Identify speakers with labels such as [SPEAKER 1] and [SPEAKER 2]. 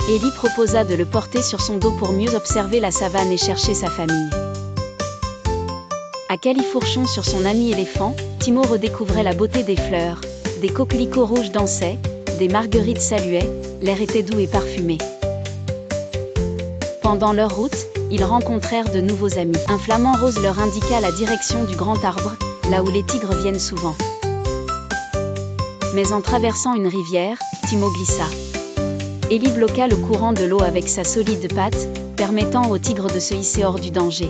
[SPEAKER 1] Ellie proposa de le porter sur son dos pour mieux observer la savane et chercher sa famille. À califourchon sur son ami éléphant, Timo redécouvrait la beauté des fleurs, des coquelicots rouges dansaient, des marguerites saluaient, l'air était doux et parfumé. Pendant leur route, ils rencontrèrent de nouveaux amis. Un flamant rose leur indiqua la direction du grand arbre, là où les tigres viennent souvent. Mais en traversant une rivière, Timo glissa. Ellie bloqua le courant de l'eau avec sa solide patte, permettant au tigre de se hisser hors du danger.